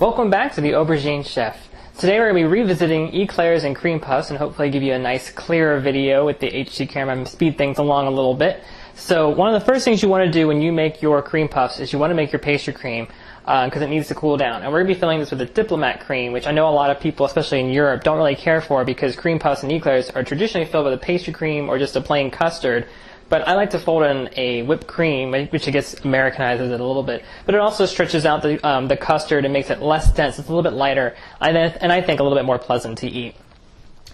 Welcome back to the Aubergine Chef. Today we're going to be revisiting eclairs and cream puffs and hopefully give you a nice clearer video with the HD camera and speed things along a little bit. So one of the first things you want to do when you make your cream puffs is you want to make your pastry cream because it needs to cool down. And we're going to be filling this with a diplomat cream, which I know a lot of people, especially in Europe, don't really care for because cream puffs and eclairs are traditionally filled with a pastry cream or just a plain custard. But I like to fold in a whipped cream, which I guess Americanizes it a little bit. But it also stretches out the custard and makes it less dense. It's a little bit lighter, and I think a little bit more pleasant to eat.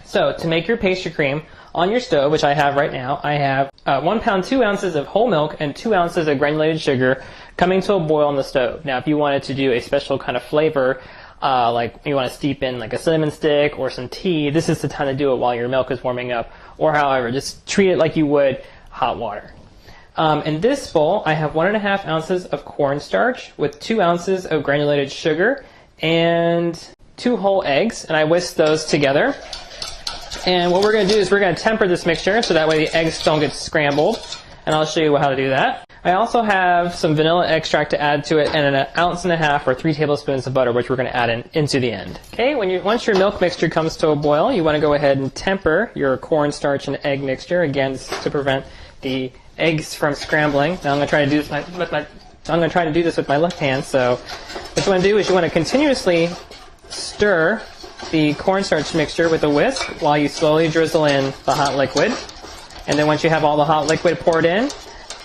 So to make your pastry cream on your stove, which I have right now, I have 1 pound 2 ounces of whole milk and 2 ounces of granulated sugar coming to a boil on the stove. Now, if you wanted to do a special kind of flavor, like you want to steep in like a cinnamon stick or some tea, this is the time to do it while your milk is warming up. Or however, just treat it like you would hot water. In this bowl, I have 1.5 ounces of cornstarch with 2 ounces of granulated sugar and 2 whole eggs, and I whisk those together. And what we're going to do is we're going to temper this mixture so that way the eggs don't get scrambled, and I'll show you how to do that. I also have some vanilla extract to add to it and 1.5 ounces or 3 tablespoons of butter, which we're going to add into the end. Okay, once your milk mixture comes to a boil, you want to go ahead and temper your cornstarch and egg mixture, again to prevent the eggs from scrambling. Now I'm going to try to do this with my left hand. So what you want to do is you want to continuously stir the cornstarch mixture with a whisk while you slowly drizzle in the hot liquid. And then once you have all the hot liquid poured in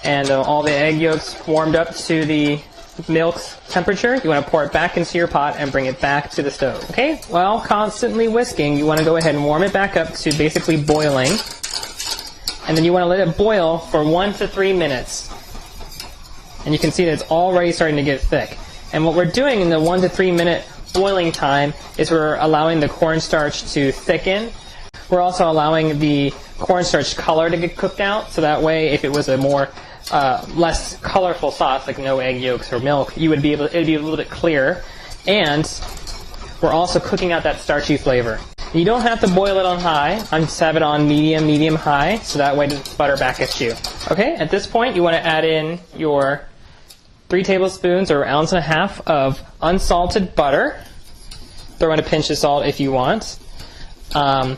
and all the egg yolks warmed up to the milk's temperature, you want to pour it back into your pot and bring it back to the stove. Okay, while constantly whisking, you want to go ahead and warm it back up to basically boiling. And then you want to let it boil for 1 to 3 minutes. And you can see that it's already starting to get thick. And what we're doing in the 1 to 3 minute boiling time is we're allowing the cornstarch to thicken. We're also allowing the cornstarch color to get cooked out, so that way if it was a more less colorful sauce, like no egg yolks or milk, it'd be a little bit clearer. And we're also cooking out that starchy flavor. You don't have to boil it on high. I just have it on medium high, so that way it doesn't sputter back at you. Okay, at this point you want to add in your 3 tablespoons or 1.5 ounces of unsalted butter. Throw in a pinch of salt if you want. And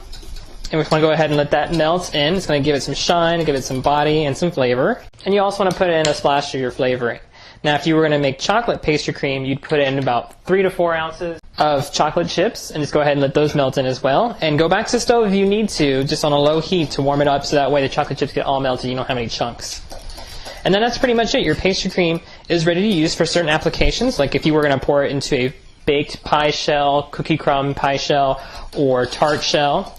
we just want to go ahead and let that melt in. It's going to give it some shine, give it some body and some flavor. And you also want to put in a splash of your flavoring. Now, if you were going to make chocolate pastry cream, you'd put in about 3 to 4 ounces of chocolate chips and just go ahead and let those melt in as well. And go back to the stove if you need to, just on a low heat to warm it up so that way the chocolate chips get all melted, you don't have any chunks. And then that's pretty much it. Your pastry cream is ready to use for certain applications, like if you were going to pour it into a baked pie shell, cookie crumb pie shell, or tart shell.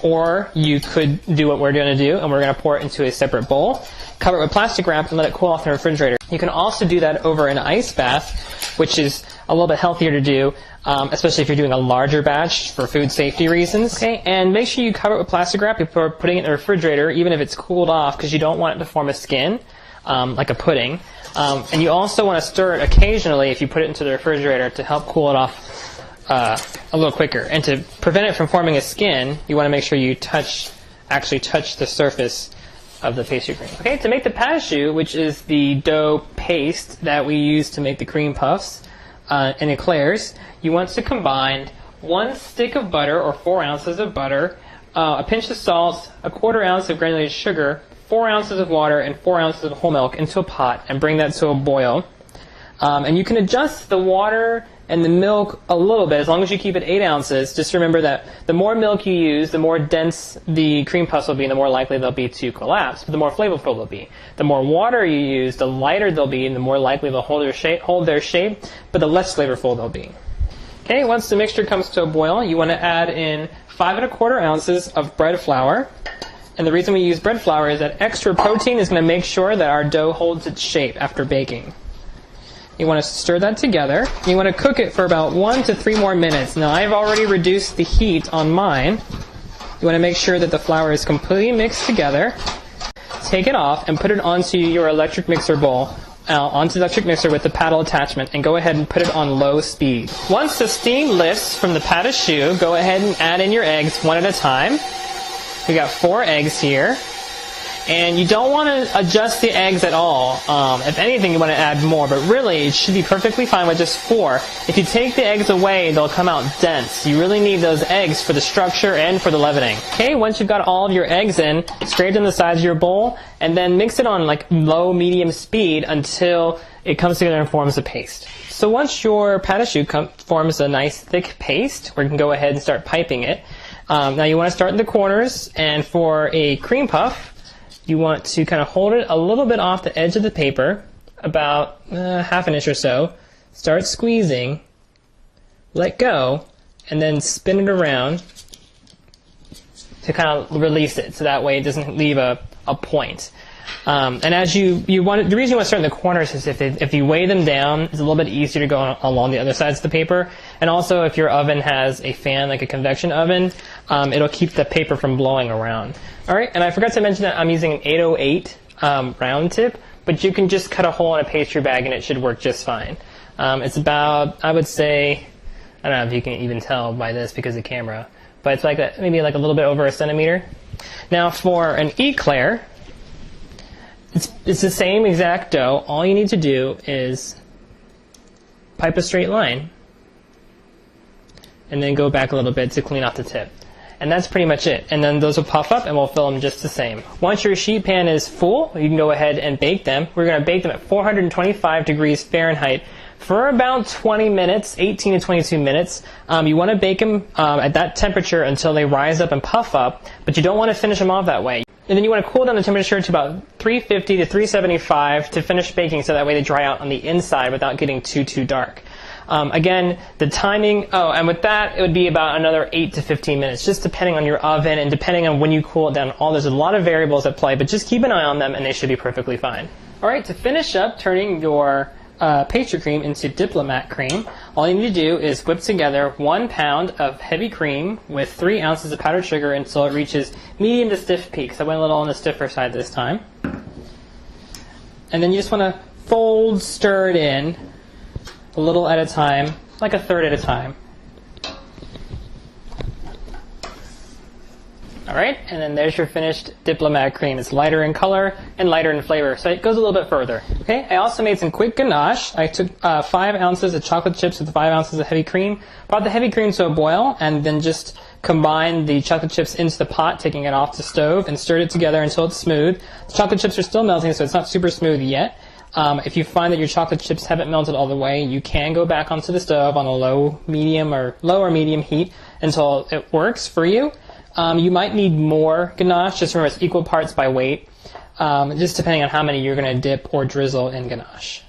Or you could do what we're going to do, and we're going to pour it into a separate bowl, cover it with plastic wrap, and let it cool off in the refrigerator. You can also do that over an ice bath, which is a little bit healthier to do, especially if you're doing a larger batch for food safety reasons. Okay, and make sure you cover it with plastic wrap before putting it in the refrigerator, even if it's cooled off, because you don't want it to form a skin, like a pudding. And you also want to stir it occasionally if you put it into the refrigerator to help cool it off a little quicker. And to prevent it from forming a skin, you want to make sure you actually touch the surface of the pastry cream. Okay, to make the pate choux, which is the dough paste that we use to make the cream puffs and eclairs, you want to combine 1 stick of butter or 4 ounces of butter, a pinch of salt, 1/4 ounce of granulated sugar, 4 ounces of water, and 4 ounces of whole milk into a pot and bring that to a boil. And you can adjust the water and the milk a little bit, as long as you keep it 8 ounces. Just remember that the more milk you use, the more dense the cream puffs will be, and the more likely they'll be to collapse, but the more flavorful they'll be. The more water you use, the lighter they'll be, and the more likely they'll hold their shape, but the less flavorful they'll be. Okay, once the mixture comes to a boil, you want to add in 5 1/4 ounces of bread flour. And the reason we use bread flour is that extra protein is going to make sure that our dough holds its shape after baking. You want to stir that together. You want to cook it for about 1 to 3 more minutes. Now I've already reduced the heat on mine. You want to make sure that the flour is completely mixed together. Take it off and put it onto your electric mixer bowl, onto the electric mixer with the paddle attachment, and go ahead and put it on low speed. Once the steam lifts from the pate choux, go ahead and add in your eggs one at a time. We got 4 eggs here. And you don't want to adjust the eggs at all. If anything, you want to add more, but really it should be perfectly fine with just 4. If you take the eggs away, they'll come out dense. You really need those eggs for the structure and for the leavening. Okay, once you've got all of your eggs in, scrape them the sides of your bowl, and then mix it on like low-medium speed until it comes together and forms a paste. So once your pate choux forms a nice thick paste, we can go ahead and start piping it. Now you want to start in the corners, and for a cream puff, you want to kind of hold it a little bit off the edge of the paper, about half an inch or so. Start squeezing, let go, and then spin it around to kind of release it, so that way it doesn't leave a point. And as the reason you want to start in the corners is if you weigh them down, it's a little bit easier to go along the other sides of the paper. And also if your oven has a fan, like a convection oven, it'll keep the paper from blowing around. Alright, and I forgot to mention that I'm using an 808 round tip, but you can just cut a hole in a pastry bag and it should work just fine. It's about, I would say, I don't know if you can even tell by this because of the camera, but it's like maybe like a little bit over 1 centimeter. Now for an eclair, it's the same exact dough. All you need to do is pipe a straight line and then go back a little bit to clean off the tip. And that's pretty much it. And then those will puff up and we'll fill them just the same. Once your sheet pan is full, you can go ahead and bake them. We're going to bake them at 425 degrees Fahrenheit for about 20 minutes, 18 to 22 minutes. You want to bake them at that temperature until they rise up and puff up, but you don't want to finish them off that way. And then you want to cool down the temperature to about 350 to 375 to finish baking, so that way they dry out on the inside without getting too dark. Again, the timing, and with that, it would be about another 8 to 15 minutes, just depending on your oven and depending on when you cool it down. There's a lot of variables at play, but just keep an eye on them and they should be perfectly fine. Alright, to finish up turning your pastry cream into diplomat cream, all you need to do is whip together 1 pound of heavy cream with 3 ounces of powdered sugar until it reaches medium to stiff peaks. I went a little on the stiffer side this time. And then you just want to stir it in a little at a time, like a third at a time. Alright, and then there's your finished diplomat cream. It's lighter in color and lighter in flavor, so it goes a little bit further. Okay, I also made some quick ganache. I took 5 ounces of chocolate chips with 5 ounces of heavy cream, brought the heavy cream to a boil, and then just combined the chocolate chips into the pot, taking it off the stove, and stirred it together until it's smooth. The chocolate chips are still melting, so it's not super smooth yet. If you find that your chocolate chips haven't melted all the way, you can go back onto the stove on a low or medium heat until it works for you. You might need more ganache, just remember it's equal parts by weight, just depending on how many you're going to dip or drizzle in ganache.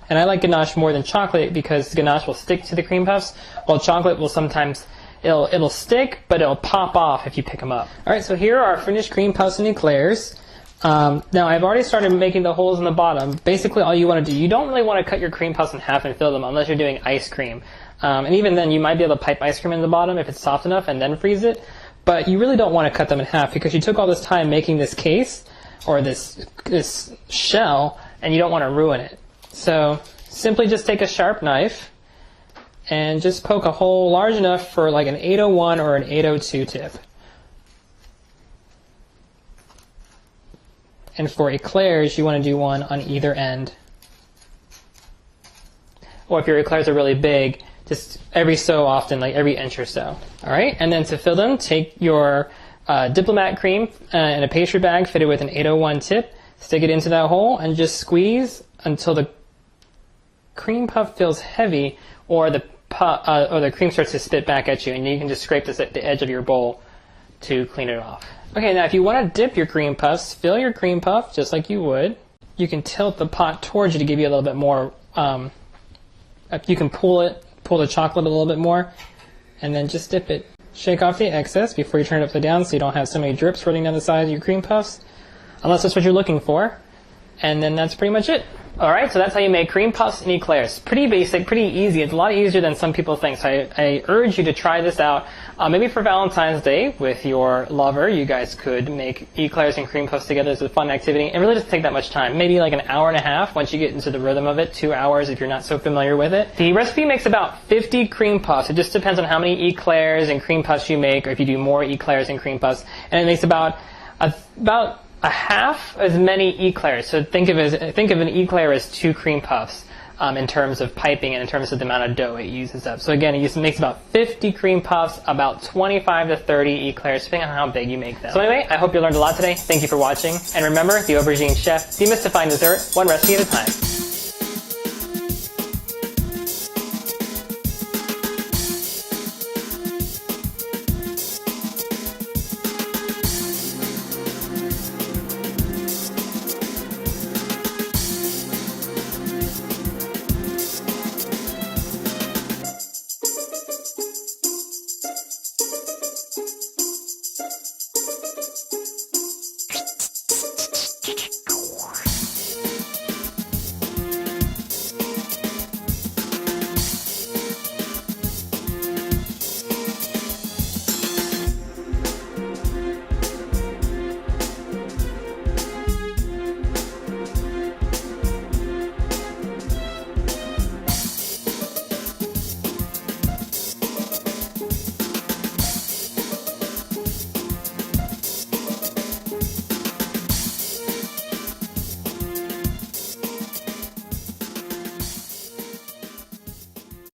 And I like ganache more than chocolate because ganache will stick to the cream puffs, while chocolate will sometimes, it'll stick, but it'll pop off if you pick them up. Alright, so here are our finished cream puffs and eclairs. Now I've already started making the holes in the bottom. Basically all you want to do, you don't really want to cut your cream puffs in half and fill them unless you're doing ice cream. And even then you might be able to pipe ice cream in the bottom if it's soft enough and then freeze it. But you really don't want to cut them in half because you took all this time making this case or this shell and you don't want to ruin it. So simply just take a sharp knife and just poke a hole large enough for like an 801 or an 802 tip. And for eclairs, you want to do one on either end. Or if your eclairs are really big, just every so often, like every inch or so. Alright, and then to fill them, take your diplomat cream in a pastry bag fitted with an 801 tip, stick it into that hole, and just squeeze until the cream puff feels heavy or the cream starts to spit back at you, and you can just scrape this at the edge of your bowl to clean it off. Okay, now if you want to dip your cream puffs, fill your cream puff just like you would. You can tilt the pot towards you to give you a little bit more, you can pull the chocolate a little bit more, and then just dip it. Shake off the excess before you turn it upside down so you don't have so many drips running down the side of your cream puffs, unless that's what you're looking for. And then that's pretty much it. Alright, so that's how you make cream puffs and eclairs. Pretty basic, pretty easy. It's a lot easier than some people think. So I urge you to try this out. Maybe for Valentine's Day with your lover, you guys could make eclairs and cream puffs together as a fun activity. It really doesn't take that much time. Maybe like an hour and a half once you get into the rhythm of it. 2 hours if you're not so familiar with it. The recipe makes about 50 cream puffs. It just depends on how many eclairs and cream puffs you make, or if you do more eclairs and cream puffs. And it makes about a half as many eclairs. So think of an eclair as 2 cream puffs in terms of piping and in terms of the amount of dough it uses up. So again, it makes about 50 cream puffs, about 25 to 30 eclairs, depending on how big you make them. So anyway, I hope you learned a lot today. Thank you for watching. And remember, the Aubergine Chef, demystifying dessert, one recipe at a time.